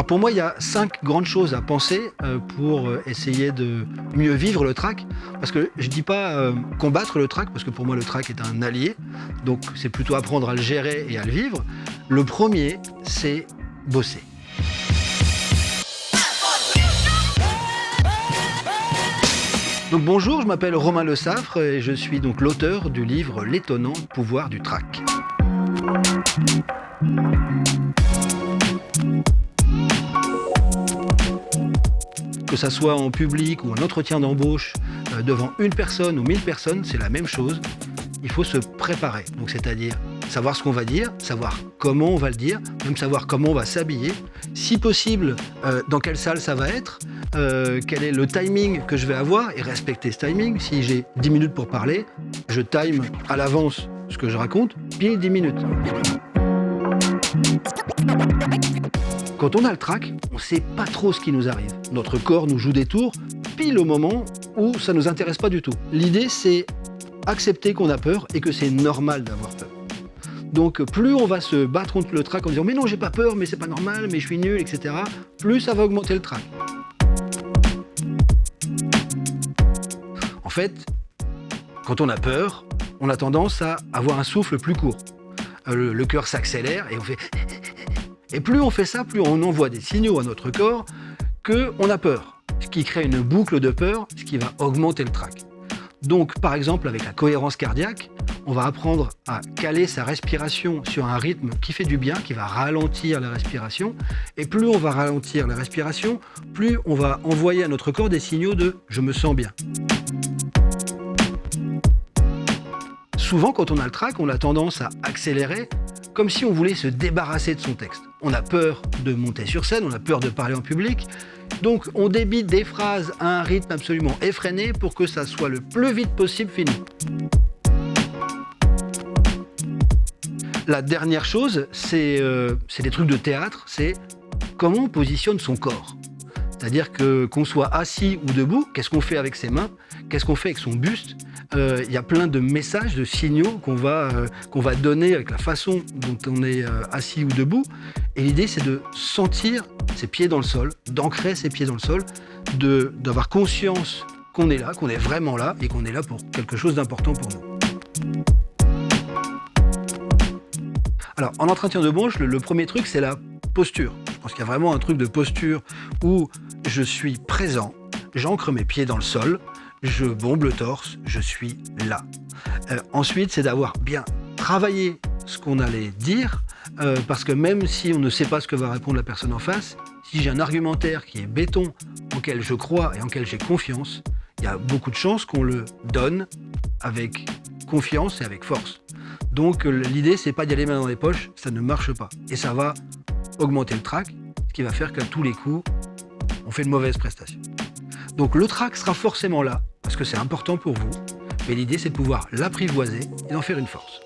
Alors pour moi, il y a 5 grandes choses à penser pour essayer de mieux vivre le track. Parce que je ne dis pas combattre le track, parce que pour moi le track est un allié. Donc c'est plutôt apprendre à le gérer et à le vivre. Le premier, c'est bosser. Donc bonjour, je m'appelle Romain Le Saffre et je suis donc l'auteur du livre L'étonnant pouvoir du track. Que ça soit en public ou en entretien d'embauche, devant une personne ou 1000 personnes, c'est la même chose. Il faut se préparer, donc c'est-à-dire savoir ce qu'on va dire, savoir comment on va le dire, même savoir comment on va s'habiller, si possible, dans quelle salle ça va être, quel est le timing que je vais avoir et respecter ce timing. Si j'ai 10 minutes pour parler, je time à l'avance ce que je raconte, pile 10 minutes. Quand on a le trac, on ne sait pas trop ce qui nous arrive. Notre corps nous joue des tours pile au moment où ça ne nous intéresse pas du tout. L'idée, c'est accepter qu'on a peur et que c'est normal d'avoir peur. Donc plus on va se battre contre le trac en disant « mais non, j'ai pas peur, mais c'est pas normal, mais je suis nul, etc. » plus ça va augmenter le trac. En fait, quand on a peur, on a tendance à avoir un souffle plus court. Le cœur s'accélère et on fait... Et plus on fait ça, plus on envoie des signaux à notre corps qu'on a peur. Ce qui crée une boucle de peur, ce qui va augmenter le trac. Donc, par exemple, avec la cohérence cardiaque, on va apprendre à caler sa respiration sur un rythme qui fait du bien, qui va ralentir la respiration. Et plus on va ralentir la respiration, plus on va envoyer à notre corps des signaux de « je me sens bien ». Souvent, quand on a le trac, on a tendance à accélérer comme si on voulait se débarrasser de son texte. On a peur de monter sur scène, on a peur de parler en public. Donc, on débite des phrases à un rythme absolument effréné pour que ça soit le plus vite possible fini. La dernière chose, c'est des trucs de théâtre, c'est comment on positionne son corps. C'est-à-dire qu'on soit assis ou debout, qu'est-ce qu'on fait avec ses mains, qu'est-ce qu'on fait avec son buste. Il y a plein de messages, de signaux qu'on va donner avec la façon dont on est assis ou debout. Et l'idée, c'est de sentir ses pieds dans le sol, d'ancrer ses pieds dans le sol, d'avoir conscience qu'on est là, qu'on est vraiment là et qu'on est là pour quelque chose d'important pour nous. Alors, en entretien d'embauche, le premier truc, c'est la posture. Je pense qu'il y a vraiment un truc de posture où je suis présent, j'ancre mes pieds dans le sol, je bombe le torse, je suis là. Ensuite, c'est d'avoir bien travaillé ce qu'on allait dire, parce que même si on ne sait pas ce que va répondre la personne en face, si j'ai un argumentaire qui est béton, auquel je crois et en lequel j'ai confiance, il y a beaucoup de chances qu'on le donne avec confiance et avec force. Donc l'idée, c'est pas d'y aller main dans les poches, ça ne marche pas. Et ça va augmenter le trac, ce qui va faire qu'à tous les coups, on fait une mauvaise prestation. Donc le trac sera forcément là, parce que c'est important pour vous, mais l'idée, c'est de pouvoir l'apprivoiser et d'en faire une force.